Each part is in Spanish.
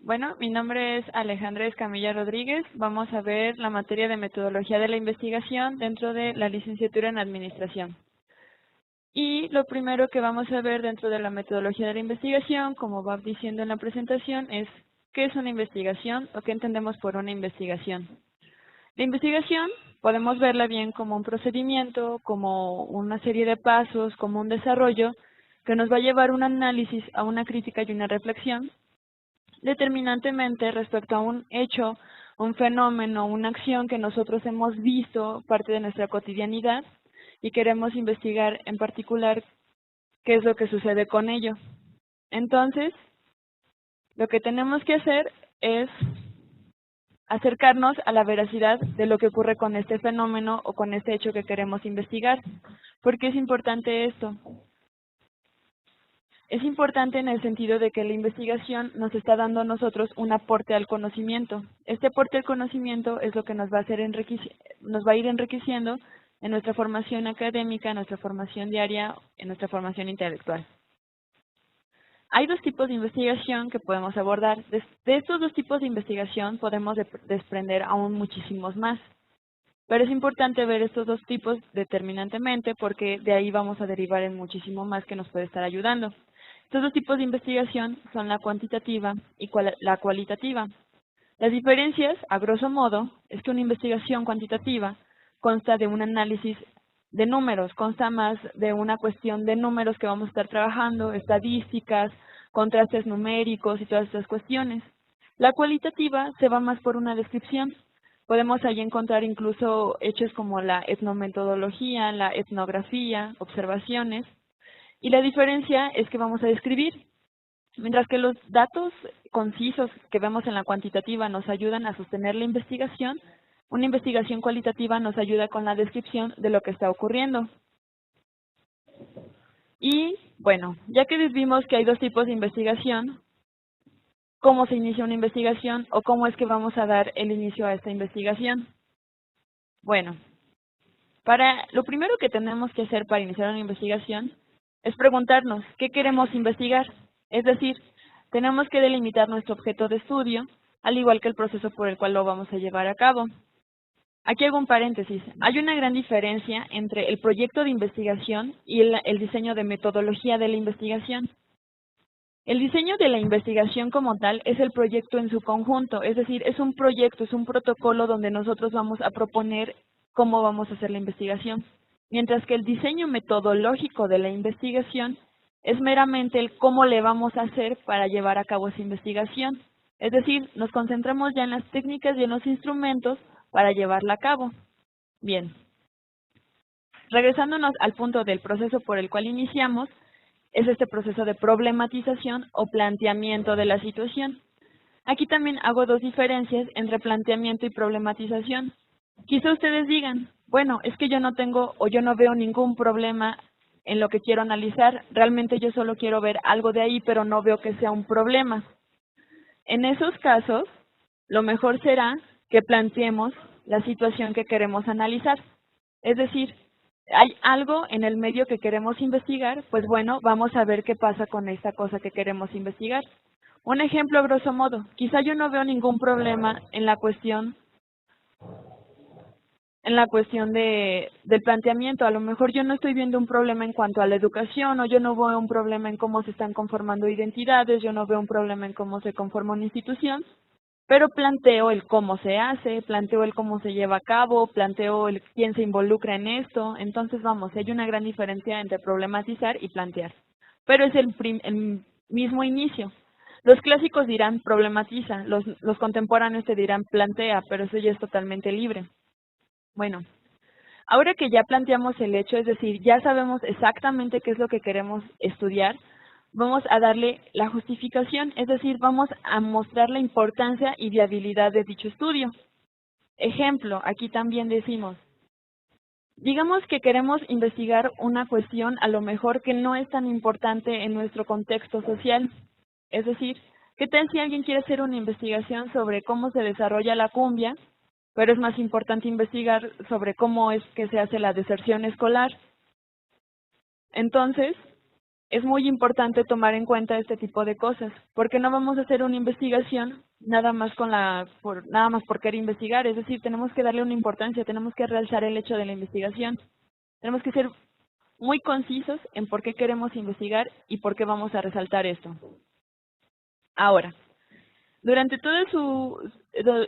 Bueno, mi nombre es Alejandra Escamilla Rodríguez. Vamos a ver la materia de metodología de la investigación dentro de la licenciatura en Administración. Y lo primero que vamos a ver dentro de la metodología de la investigación, como va diciendo en la presentación, es ¿qué es una investigación o qué entendemos por una investigación? La investigación podemos verla bien como un procedimiento, como una serie de pasos, como un desarrollo que nos va a llevar un análisis, a una crítica y una reflexión determinantemente respecto a un hecho, un fenómeno, una acción que nosotros hemos visto, parte de nuestra cotidianidad, y queremos investigar en particular qué es lo que sucede con ello. Entonces, lo que tenemos que hacer es acercarnos a la veracidad de lo que ocurre con este fenómeno o con este hecho que queremos investigar. ¿Por qué es importante esto? Es importante en el sentido de que la investigación nos está dando a nosotros un aporte al conocimiento. Este aporte al conocimiento es lo que nos va a ir enriqueciendo en nuestra formación académica, en nuestra formación diaria, en nuestra formación intelectual. Hay dos tipos de investigación que podemos abordar. De estos dos tipos de investigación podemos desprender aún muchísimos más. Pero es importante ver estos dos tipos determinantemente porque de ahí vamos a derivar en muchísimo más que nos puede estar ayudando. Estos dos tipos de investigación son la cuantitativa y la cualitativa. Las diferencias, a grosso modo, es que una investigación cuantitativa consta de un análisis de números, consta más de una cuestión de números que vamos a estar trabajando, estadísticas, contrastes numéricos y todas estas cuestiones. La cualitativa se va más por una descripción. Podemos ahí encontrar incluso hechos como la etnometodología, la etnografía, observaciones, y la diferencia es que vamos a describir. Mientras que los datos concisos que vemos en la cuantitativa nos ayudan a sostener la investigación, una investigación cualitativa nos ayuda con la descripción de lo que está ocurriendo. Y, bueno, ya que vimos que hay dos tipos de investigación, ¿cómo se inicia una investigación o cómo es que vamos a dar el inicio a esta investigación? Bueno, lo primero que tenemos que hacer para iniciar una investigación es preguntarnos qué queremos investigar. Es decir, tenemos que delimitar nuestro objeto de estudio, al igual que el proceso por el cual lo vamos a llevar a cabo. Aquí hago un paréntesis. Hay una gran diferencia entre el proyecto de investigación y el diseño de metodología de la investigación. El diseño de la investigación como tal es el proyecto en su conjunto, es decir, es un proyecto, es un protocolo donde nosotros vamos a proponer cómo vamos a hacer la investigación. Mientras que el diseño metodológico de la investigación es meramente el cómo le vamos a hacer para llevar a cabo esa investigación. Es decir, nos concentramos ya en las técnicas y en los instrumentos para llevarla a cabo. Bien, regresándonos al punto del proceso por el cual iniciamos, es este proceso de problematización o planteamiento de la situación. Aquí también hago dos diferencias entre planteamiento y problematización. Quizá ustedes digan, bueno, es que yo no tengo o yo no veo ningún problema en lo que quiero analizar, realmente yo solo quiero ver algo de ahí, pero no veo que sea un problema. En esos casos, lo mejor será que planteemos la situación que queremos analizar. Es decir, hay algo en el medio que queremos investigar, pues bueno, vamos a ver qué pasa con esta cosa que queremos investigar. Un ejemplo a grosso modo, quizá yo no veo ningún problema en la cuestión del planteamiento. A lo mejor yo no estoy viendo un problema en cuanto a la educación, o yo no veo un problema en cómo se están conformando identidades, yo no veo un problema en cómo se conforma una institución, pero planteo el cómo se hace, planteo el cómo se lleva a cabo, planteo el quién se involucra en esto. Entonces, vamos, hay una gran diferencia entre problematizar y plantear. Pero es el mismo inicio. Los clásicos dirán problematiza, los contemporáneos te dirán plantea, pero eso ya es totalmente libre. Bueno, ahora que ya planteamos el hecho, es decir, ya sabemos exactamente qué es lo que queremos estudiar, vamos a darle la justificación, es decir, vamos a mostrar la importancia y viabilidad de dicho estudio. Ejemplo, aquí también decimos, digamos que queremos investigar una cuestión a lo mejor que no es tan importante en nuestro contexto social. Es decir, ¿qué tal si alguien quiere hacer una investigación sobre cómo se desarrolla la cumbia, pero es más importante investigar sobre cómo es que se hace la deserción escolar? Entonces, es muy importante tomar en cuenta este tipo de cosas, porque no vamos a hacer una investigación nada más nada más por querer investigar, es decir, tenemos que darle una importancia, tenemos que realzar el hecho de la investigación, tenemos que ser muy concisos en por qué queremos investigar y por qué vamos a resaltar esto. Ahora, durante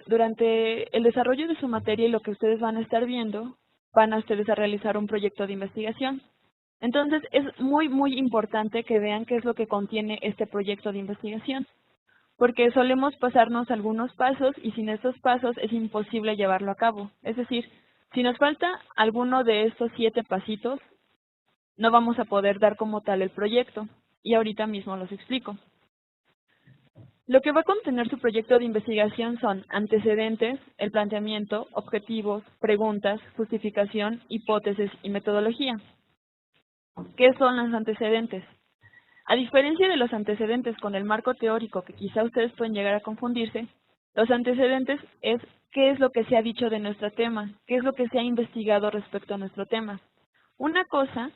durante el desarrollo de su materia y lo que ustedes van a estar viendo, van a ustedes a realizar un proyecto de investigación. Entonces, es muy, muy importante que vean qué es lo que contiene este proyecto de investigación, porque solemos pasarnos algunos pasos y sin estos pasos es imposible llevarlo a cabo. Es decir, si nos falta alguno de estos 7 pasitos, no vamos a poder dar como tal el proyecto, y ahorita mismo los explico. Lo que va a contener su proyecto de investigación son antecedentes, el planteamiento, objetivos, preguntas, justificación, hipótesis y metodología. ¿Qué son los antecedentes? A diferencia de los antecedentes con el marco teórico, que quizá ustedes pueden llegar a confundirse, los antecedentes es qué es lo que se ha dicho de nuestro tema, qué es lo que se ha investigado respecto a nuestro tema. Una cosa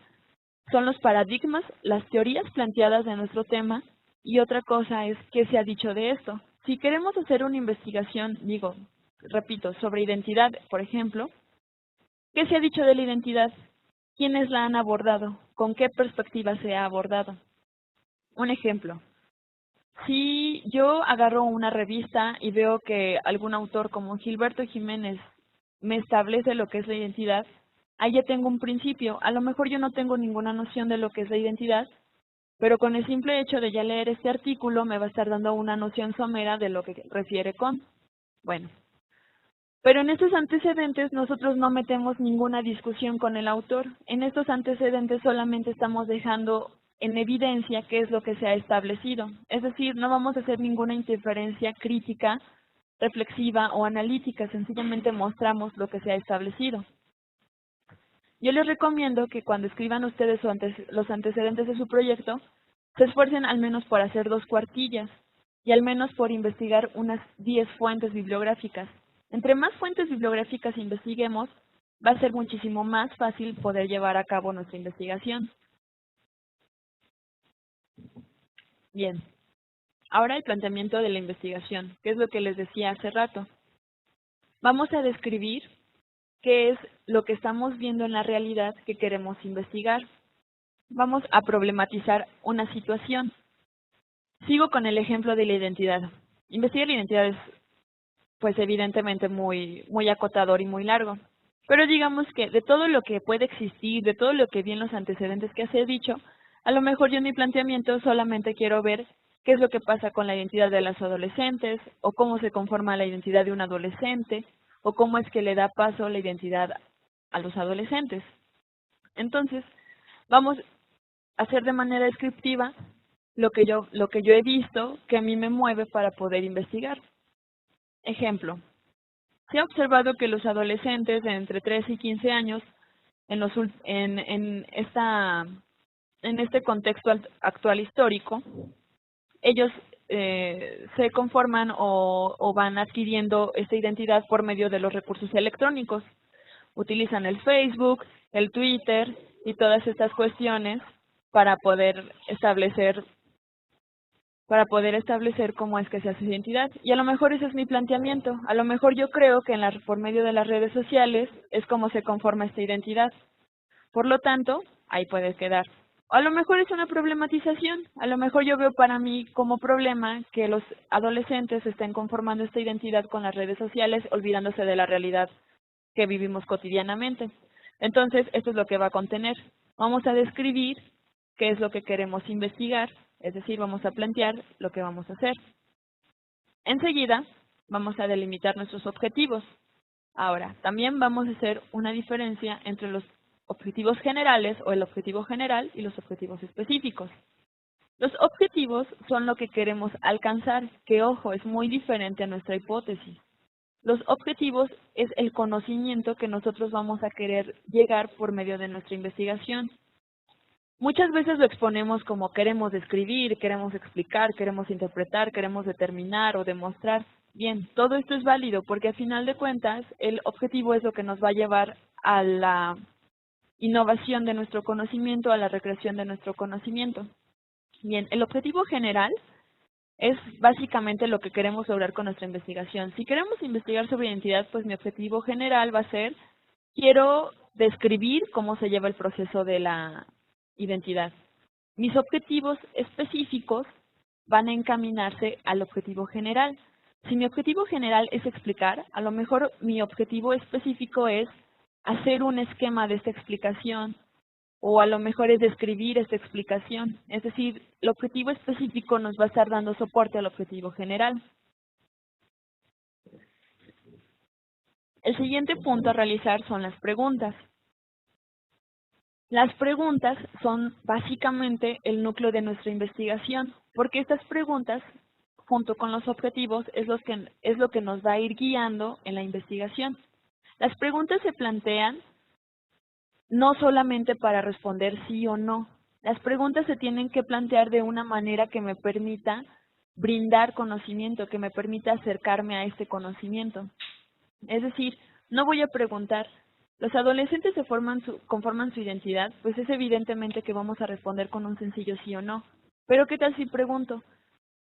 son los paradigmas, las teorías planteadas de nuestro tema, y otra cosa es qué se ha dicho de esto. Si queremos hacer una investigación, repito, sobre identidad, por ejemplo, ¿qué se ha dicho de la identidad? ¿Quiénes la han abordado? ¿Con qué perspectiva se ha abordado? Un ejemplo, si yo agarro una revista y veo que algún autor como Gilberto Jiménez me establece lo que es la identidad, ahí ya tengo un principio. A lo mejor yo no tengo ninguna noción de lo que es la identidad, pero con el simple hecho de ya leer este artículo me va a estar dando una noción somera de lo que refiere con. Bueno, pero en estos antecedentes nosotros no metemos ninguna discusión con el autor. En estos antecedentes solamente estamos dejando en evidencia qué es lo que se ha establecido. Es decir, no vamos a hacer ninguna interferencia crítica, reflexiva o analítica, sencillamente mostramos lo que se ha establecido. Yo les recomiendo que cuando escriban ustedes los antecedentes de su proyecto, se esfuercen al menos por hacer 2 cuartillas y al menos por investigar unas 10 fuentes bibliográficas. Entre más fuentes bibliográficas investiguemos, va a ser muchísimo más fácil poder llevar a cabo nuestra investigación. Bien, ahora el planteamiento de la investigación, que es lo que les decía hace rato. Vamos a describir qué es lo que estamos viendo en la realidad que queremos investigar. Vamos a problematizar una situación. Sigo con el ejemplo de la identidad. Investigar la identidad es, pues evidentemente, muy acotador y muy largo. Pero digamos que de todo lo que puede existir, de todo lo que vi en los antecedentes que se he dicho, a lo mejor yo en mi planteamiento solamente quiero ver qué es lo que pasa con la identidad de las adolescentes, o cómo se conforma la identidad de un adolescente, o cómo es que le da paso la identidad a los adolescentes. Entonces, vamos a hacer de manera descriptiva lo que yo he visto que a mí me mueve para poder investigar. Ejemplo, se ha observado que los adolescentes de entre 13 y 15 años, en este contexto actual histórico, ellos se conforman o van adquiriendo esta identidad por medio de los recursos electrónicos. Utilizan el Facebook, el Twitter y todas estas cuestiones para poder establecer cómo es que se hace su identidad. Y a lo mejor ese es mi planteamiento. A lo mejor yo creo que por medio de las redes sociales es como se conforma esta identidad. Por lo tanto, ahí puede quedar. O a lo mejor es una problematización. A lo mejor yo veo para mí como problema que los adolescentes estén conformando esta identidad con las redes sociales, olvidándose de la realidad que vivimos cotidianamente. Entonces, esto es lo que va a contener. Vamos a describir qué es lo que queremos investigar, es decir, vamos a plantear lo que vamos a hacer. Enseguida, vamos a delimitar nuestros objetivos. Ahora, también vamos a hacer una diferencia entre los objetivos generales o el objetivo general y los objetivos específicos. Los objetivos son lo que queremos alcanzar, que ojo, es muy diferente a nuestra hipótesis. Los objetivos es el conocimiento que nosotros vamos a querer llegar por medio de nuestra investigación. Muchas veces lo exponemos como queremos describir, queremos explicar, queremos interpretar, queremos determinar o demostrar. Bien, todo esto es válido porque a final de cuentas el objetivo es lo que nos va a llevar a la innovación de nuestro conocimiento, a la recreación de nuestro conocimiento. Bien, el objetivo general es básicamente lo que queremos lograr con nuestra investigación. Si queremos investigar sobre identidad, pues mi objetivo general va a ser, quiero describir cómo se lleva el proceso de la identidad. Mis objetivos específicos van a encaminarse al objetivo general. Si mi objetivo general es explicar, a lo mejor mi objetivo específico es hacer un esquema de esta explicación, o a lo mejor es describir esta explicación. Es decir, el objetivo específico nos va a estar dando soporte al objetivo general. El siguiente punto a realizar son las preguntas. Las preguntas son básicamente el núcleo de nuestra investigación, porque estas preguntas, junto con los objetivos, es lo que nos va a ir guiando en la investigación. Las preguntas se plantean no solamente para responder sí o no. Las preguntas se tienen que plantear de una manera que me permita brindar conocimiento, que me permita acercarme a este conocimiento. Es decir, no voy a preguntar, ¿los adolescentes conforman su identidad? Pues es evidentemente que vamos a responder con un sencillo sí o no. Pero ¿qué tal si pregunto?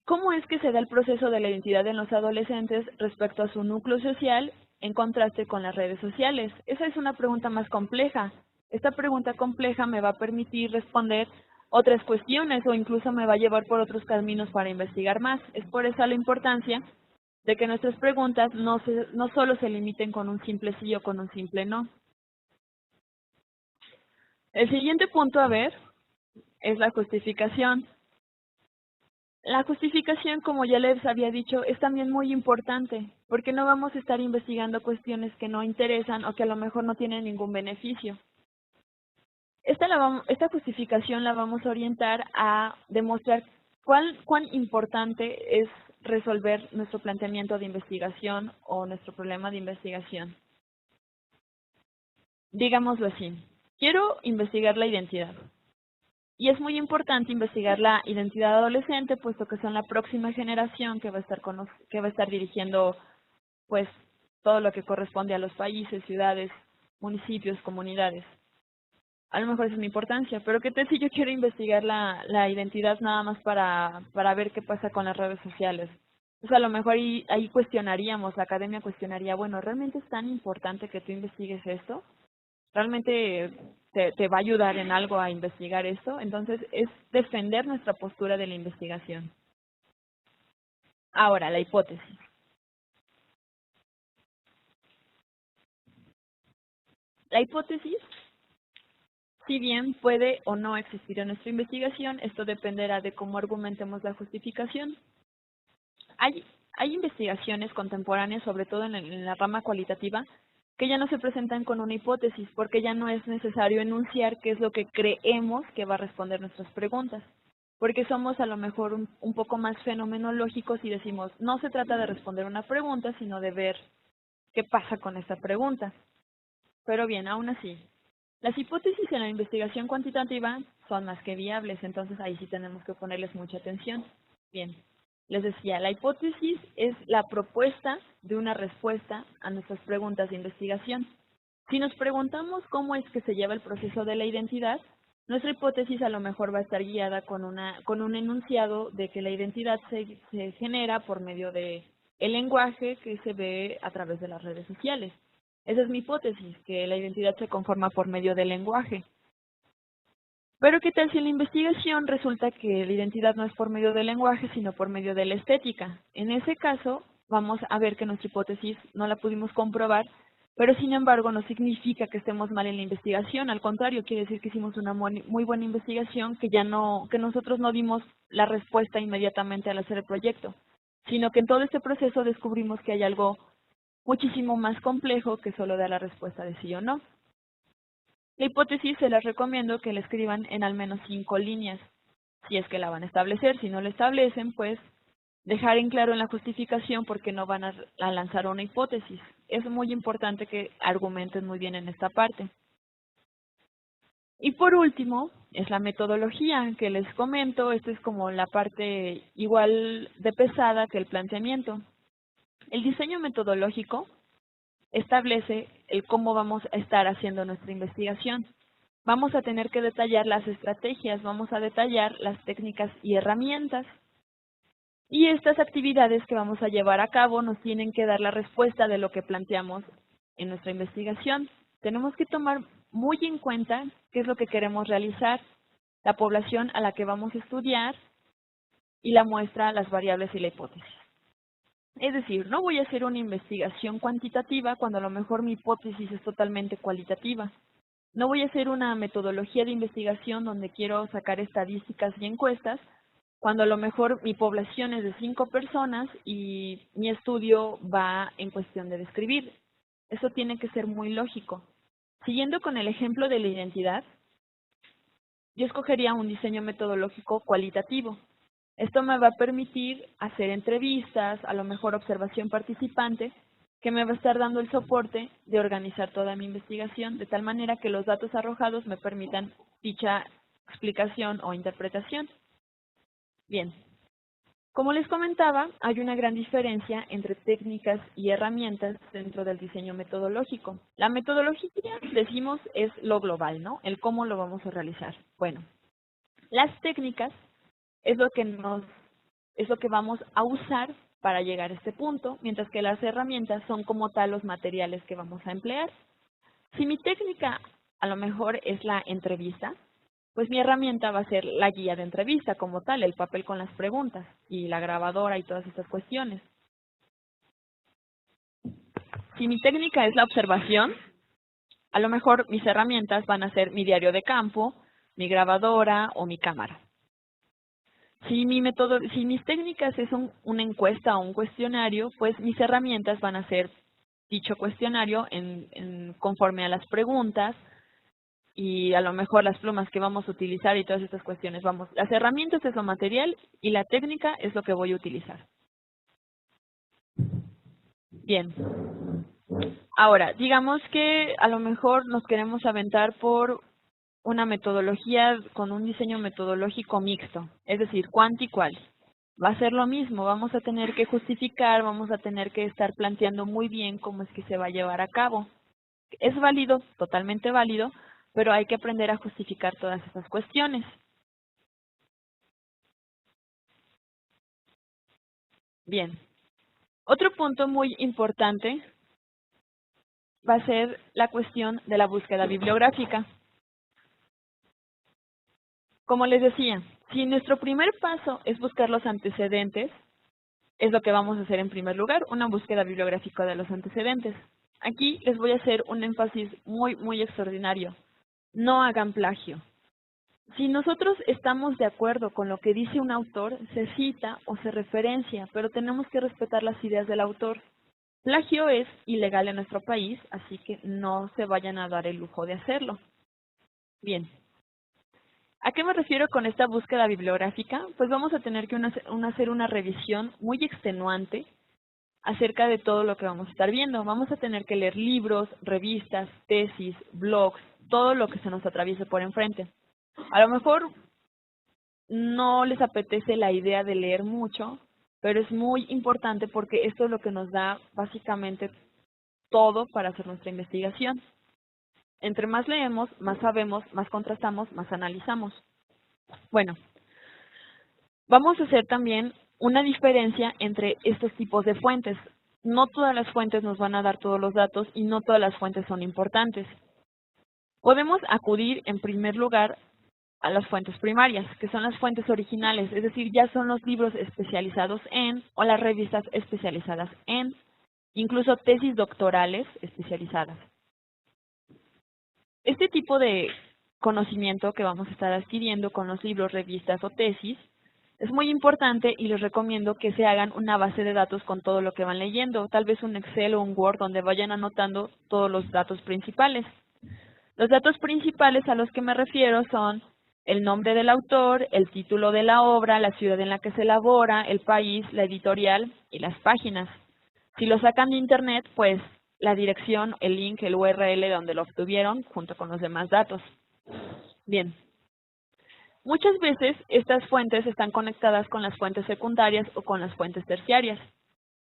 ¿Cómo es que se da el proceso de la identidad en los adolescentes respecto a su núcleo social en contraste con las redes sociales? Esa es una pregunta más compleja. Esta pregunta compleja me va a permitir responder otras cuestiones o incluso me va a llevar por otros caminos para investigar más. Es por eso la importancia de que nuestras preguntas no solo se limiten con un simple sí o con un simple no. El siguiente punto a ver es la justificación. La justificación, como ya les había dicho, es también muy importante, porque no vamos a estar investigando cuestiones que no interesan o que a lo mejor no tienen ningún beneficio. Esta justificación la vamos a orientar a demostrar cuán importante es resolver nuestro planteamiento de investigación o nuestro problema de investigación. Digámoslo así, quiero investigar la identidad. Y es muy importante investigar la identidad adolescente, puesto que son la próxima generación que va a estar dirigiendo pues todo lo que corresponde a los países, ciudades, municipios, comunidades. A lo mejor esa es mi importancia, pero ¿qué tal si yo quiero investigar la identidad nada más para ver qué pasa con las redes sociales? Pues a lo mejor ahí cuestionaríamos, la academia cuestionaría, bueno, ¿realmente es tan importante que tú investigues esto? ¿Realmente te va a ayudar en algo a investigar esto? Entonces, es defender nuestra postura de la investigación. Ahora, la hipótesis. La hipótesis, si bien puede o no existir en nuestra investigación, esto dependerá de cómo argumentemos la justificación. Hay investigaciones contemporáneas, sobre todo en la rama cualitativa, que ya no se presentan con una hipótesis, porque ya no es necesario enunciar qué es lo que creemos que va a responder nuestras preguntas. Porque somos a lo mejor un poco más fenomenológicos y decimos, no se trata de responder una pregunta, sino de ver qué pasa con esta pregunta. Pero bien, aún así, las hipótesis en la investigación cuantitativa son más que viables, entonces ahí sí tenemos que ponerles mucha atención. Bien, les decía, la hipótesis es la propuesta de una respuesta a nuestras preguntas de investigación. Si nos preguntamos cómo es que se lleva el proceso de la identidad, nuestra hipótesis a lo mejor va a estar guiada con un enunciado de que la identidad se genera por medio de el lenguaje que se ve a través de las redes sociales. Esa es mi hipótesis, que la identidad se conforma por medio del lenguaje. Pero ¿qué tal si en la investigación resulta que la identidad no es por medio del lenguaje, sino por medio de la estética? En ese caso, vamos a ver que nuestra hipótesis no la pudimos comprobar, pero sin embargo no significa que estemos mal en la investigación, al contrario, quiere decir que hicimos una muy buena investigación, que nosotros no dimos la respuesta inmediatamente al hacer el proyecto, sino que en todo este proceso descubrimos que hay algo muchísimo más complejo que solo dar la respuesta de sí o no. La hipótesis se las recomiendo que la escriban en al menos 5 líneas, si es que la van a establecer. Si no la establecen, pues dejar en claro en la justificación por qué no van a lanzar una hipótesis. Es muy importante que argumenten muy bien en esta parte. Y por último, es la metodología que les comento. Esta es como la parte igual de pesada que el planteamiento. El diseño metodológico establece el cómo vamos a estar haciendo nuestra investigación. Vamos a tener que detallar las estrategias, vamos a detallar las técnicas y herramientas. Y estas actividades que vamos a llevar a cabo nos tienen que dar la respuesta de lo que planteamos en nuestra investigación. Tenemos que tomar muy en cuenta qué es lo que queremos realizar, la población a la que vamos a estudiar y la muestra, las variables y la hipótesis. Es decir, no voy a hacer una investigación cuantitativa cuando a lo mejor mi hipótesis es totalmente cualitativa. No voy a hacer una metodología de investigación donde quiero sacar estadísticas y encuestas, cuando a lo mejor mi población es de 5 personas y mi estudio va en cuestión de describir. Eso tiene que ser muy lógico. Siguiendo con el ejemplo de la identidad, yo escogería un diseño metodológico cualitativo. Esto me va a permitir hacer entrevistas, a lo mejor observación participante, que me va a estar dando el soporte de organizar toda mi investigación, de tal manera que los datos arrojados me permitan dicha explicación o interpretación. Bien, como les comentaba, hay una gran diferencia entre técnicas y herramientas dentro del diseño metodológico. La metodología, decimos, es lo global, ¿no? El cómo lo vamos a realizar. Bueno, las técnicas es lo que vamos a usar para llegar a este punto, mientras que las herramientas son como tal los materiales que vamos a emplear. Si mi técnica a lo mejor es la entrevista, pues mi herramienta va a ser la guía de entrevista como tal, el papel con las preguntas y la grabadora y todas estas cuestiones. Si mi técnica es la observación, a lo mejor mis herramientas van a ser mi diario de campo, mi grabadora o mi cámara. Si mis técnicas es una encuesta o un cuestionario, pues mis herramientas van a ser dicho cuestionario conforme a las preguntas, y a lo mejor las plumas que vamos a utilizar y todas estas cuestiones. Las herramientas es lo material y la técnica es lo que voy a utilizar. Bien. Ahora, digamos que a lo mejor nos queremos aventar por una metodología con un diseño metodológico mixto, es decir, cuant y qual. Va a ser lo mismo, vamos a tener que justificar, vamos a tener que estar planteando muy bien cómo es que se va a llevar a cabo. Es válido, totalmente válido, pero hay que aprender a justificar todas esas cuestiones. Bien, otro punto muy importante va a ser la cuestión de la búsqueda bibliográfica. Como les decía, si nuestro primer paso es buscar los antecedentes, es lo que vamos a hacer en primer lugar, una búsqueda bibliográfica de los antecedentes. Aquí les voy a hacer un énfasis muy extraordinario. No hagan plagio. Si nosotros estamos de acuerdo con lo que dice un autor, se cita o se referencia, pero tenemos que respetar las ideas del autor. Plagio es ilegal en nuestro país, así que no se vayan a dar el lujo de hacerlo. Bien. ¿A qué me refiero con esta búsqueda bibliográfica? Pues vamos a tener que hacer una revisión muy extenuante acerca de todo lo que vamos a estar viendo. Vamos a tener que leer libros, revistas, tesis, blogs, todo lo que se nos atraviese por enfrente. A lo mejor no les apetece la idea de leer mucho, pero es muy importante porque esto es lo que nos da básicamente todo para hacer nuestra investigación. Entre más leemos, más sabemos, más contrastamos, más analizamos. Bueno, vamos a hacer también una diferencia entre estos tipos de fuentes. No todas las fuentes nos van a dar todos los datos y no todas las fuentes son importantes. Podemos acudir en primer lugar a las fuentes primarias, que son las fuentes originales, es decir, ya son los libros especializados en o las revistas especializadas en, incluso tesis doctorales especializadas. Este tipo de conocimiento que vamos a estar adquiriendo con los libros, revistas o tesis es muy importante y les recomiendo que se hagan una base de datos con todo lo que van leyendo, tal vez un Excel o un Word donde vayan anotando todos los datos principales. Los datos principales a los que me refiero son el nombre del autor, el título de la obra, la ciudad en la que se elabora, el país, la editorial y las páginas. Si lo sacan de internet, pues la dirección, el link, el URL de donde lo obtuvieron, junto con los demás datos. Bien. Muchas veces estas fuentes están conectadas con las fuentes secundarias o con las fuentes terciarias.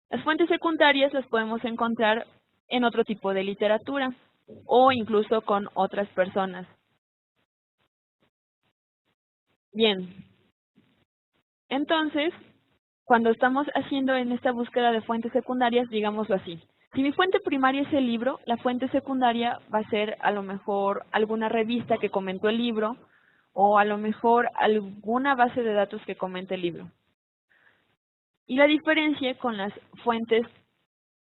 Las fuentes secundarias las podemos encontrar en otro tipo de literatura o incluso con otras personas. Bien, entonces, cuando estamos haciendo en esta búsqueda de fuentes secundarias, digámoslo así. Si mi fuente primaria es el libro, la fuente secundaria va a ser a lo mejor alguna revista que comentó el libro o a lo mejor alguna base de datos que comente el libro. Y la diferencia con las fuentes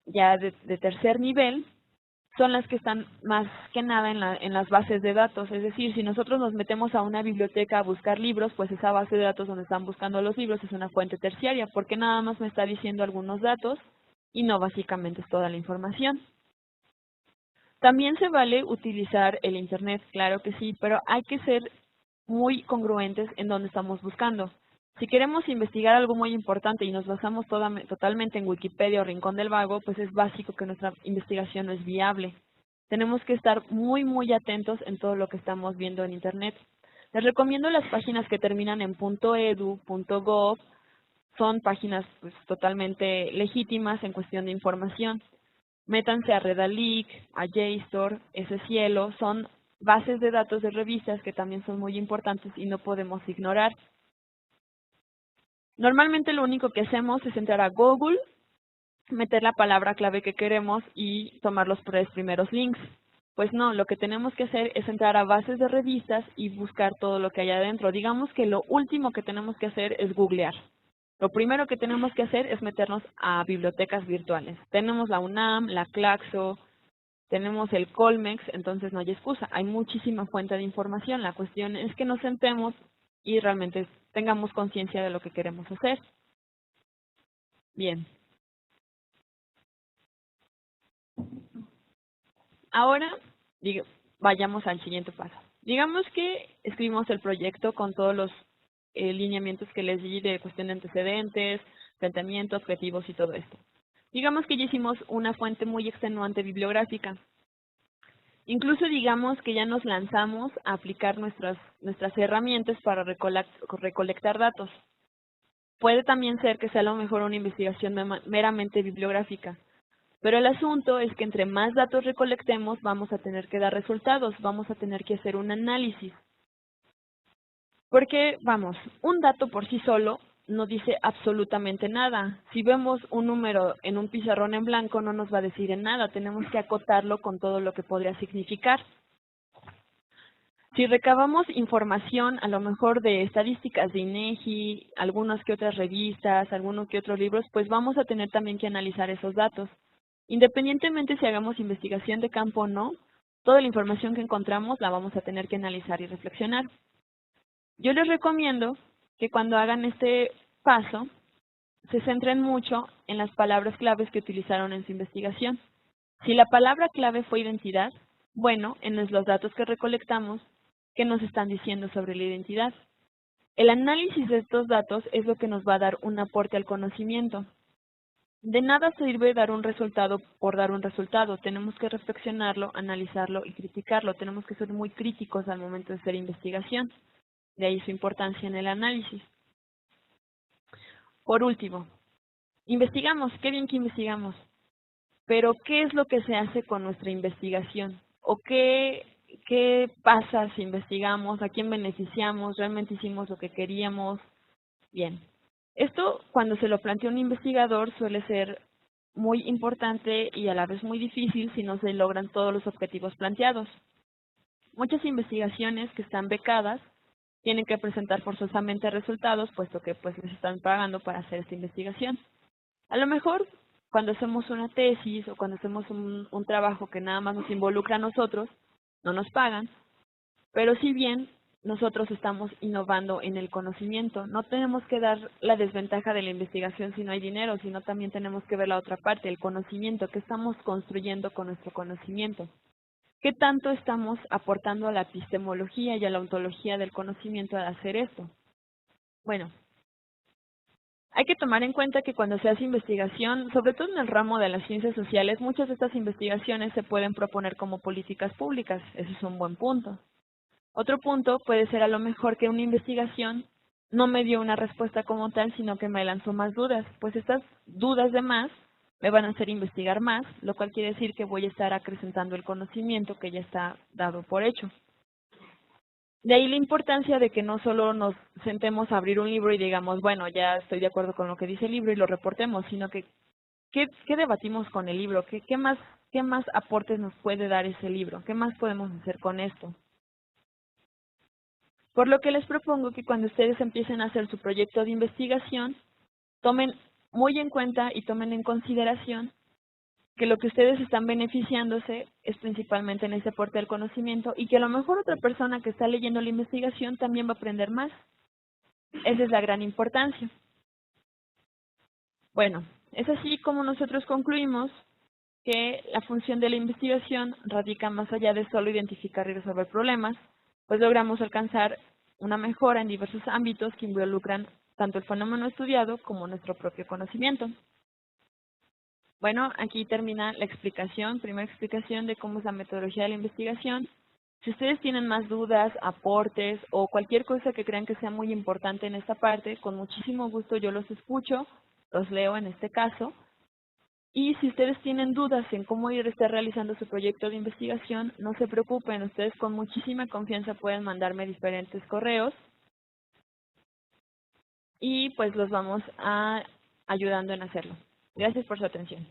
ya de tercer nivel son las que están más que nada en las bases de datos. Es decir, si nosotros nos metemos a una biblioteca a buscar libros, pues esa base de datos donde están buscando los libros es una fuente terciaria, porque nada más me está diciendo algunos datos y no básicamente es toda la información. También se vale utilizar el Internet, claro que sí, pero hay que ser muy congruentes en donde estamos buscando. Si queremos investigar algo muy importante y nos basamos totalmente en Wikipedia o Rincón del Vago, pues es básico que nuestra investigación no es viable. Tenemos que estar muy atentos en todo lo que estamos viendo en Internet. Les recomiendo las páginas que terminan en .edu, .gov, son páginas pues, totalmente legítimas en cuestión de información. Métanse a Redalic, a JSTOR, Cielo, son bases de datos de revistas que también son muy importantes y no podemos ignorar. Normalmente lo único que hacemos es entrar a Google, meter la palabra clave que queremos y tomar los 3 primeros links. Pues no, lo que tenemos que hacer es entrar a bases de revistas y buscar todo lo que hay adentro. Digamos que lo último que tenemos que hacer es googlear. Lo primero que tenemos que hacer es meternos a bibliotecas virtuales. Tenemos la UNAM, la Claxo, tenemos el Colmex, entonces no hay excusa. Hay muchísima fuente de información. La cuestión es que nos sentemos y realmente tengamos conciencia de lo que queremos hacer. Bien. Ahora, vayamos al siguiente paso. Digamos que escribimos el proyecto con todos los lineamientos que les di de cuestión de antecedentes, planteamientos, objetivos y todo esto. Digamos que ya hicimos una fuente muy extenuante bibliográfica. Incluso digamos que ya nos lanzamos a aplicar nuestras herramientas para recolectar datos. Puede también ser que sea a lo mejor una investigación meramente bibliográfica. Pero el asunto es que entre más datos recolectemos, vamos a tener que dar resultados, vamos a tener que hacer un análisis. Porque, vamos, un dato por sí solo no dice absolutamente nada. Si vemos un número en un pizarrón en blanco, no nos va a decir en nada, tenemos que acotarlo con todo lo que podría significar. Si recabamos información, a lo mejor de estadísticas de INEGI, algunas que otras revistas, algunos que otros libros, pues vamos a tener también que analizar esos datos. Independientemente si hagamos investigación de campo o no, toda la información que encontramos la vamos a tener que analizar y reflexionar. Yo les recomiendo que cuando hagan este paso, se centren mucho en las palabras claves que utilizaron en su investigación. Si la palabra clave fue identidad, bueno, en los datos que recolectamos, ¿qué nos están diciendo sobre la identidad? El análisis de estos datos es lo que nos va a dar un aporte al conocimiento. De nada sirve dar un resultado por dar un resultado. Tenemos que reflexionarlo, analizarlo y criticarlo. Tenemos que ser muy críticos al momento de hacer investigación. De ahí su importancia en el análisis. Por último, investigamos. Qué bien que investigamos. Pero, ¿qué es lo que se hace con nuestra investigación? ¿O qué pasa si investigamos? ¿A quién beneficiamos? ¿Realmente hicimos lo que queríamos? Bien. Esto, cuando se lo plantea un investigador, suele ser muy importante y a la vez muy difícil si no se logran todos los objetivos planteados. Muchas investigaciones que están becadas tienen que presentar forzosamente resultados, puesto que pues les están pagando para hacer esta investigación. A lo mejor, cuando hacemos una tesis o cuando hacemos un trabajo que nada más nos involucra a nosotros, no nos pagan, pero si bien nosotros estamos innovando en el conocimiento, no tenemos que dar la desventaja de la investigación si no hay dinero, sino también tenemos que ver la otra parte, el conocimiento, que estamos construyendo con nuestro conocimiento. ¿Qué tanto estamos aportando a la epistemología y a la ontología del conocimiento al hacer esto? Bueno, hay que tomar en cuenta que cuando se hace investigación, sobre todo en el ramo de las ciencias sociales, muchas de estas investigaciones se pueden proponer como políticas públicas. Ese es un buen punto. Otro punto puede ser a lo mejor que una investigación no me dio una respuesta como tal, sino que me lanzó más dudas. Pues estas dudas de más me van a hacer investigar más, lo cual quiere decir que voy a estar acrecentando el conocimiento que ya está dado por hecho. De ahí la importancia de que no solo nos sentemos a abrir un libro y digamos, bueno, ya estoy de acuerdo con lo que dice el libro y lo reportemos, sino que ¿qué debatimos con el libro? ¿Qué más aportes nos puede dar ese libro? ¿Qué más podemos hacer con esto? Por lo que les propongo que cuando ustedes empiecen a hacer su proyecto de investigación, tomen muy en cuenta y tomen en consideración que lo que ustedes están beneficiándose es principalmente en ese aporte del conocimiento y que a lo mejor otra persona que está leyendo la investigación también va a aprender más. Esa es la gran importancia. Bueno, es así como nosotros concluimos que la función de la investigación radica más allá de solo identificar y resolver problemas, pues logramos alcanzar una mejora en diversos ámbitos que involucran tanto el fenómeno estudiado como nuestro propio conocimiento. Bueno, aquí termina la explicación, primera explicación de cómo es la metodología de la investigación. Si ustedes tienen más dudas, aportes o cualquier cosa que crean que sea muy importante en esta parte, con muchísimo gusto yo los escucho, los leo en este caso. Y si ustedes tienen dudas en cómo ir a estar realizando su proyecto de investigación, no se preocupen, ustedes con muchísima confianza pueden mandarme diferentes correos y pues los vamos a ayudando en hacerlo. Gracias por su atención.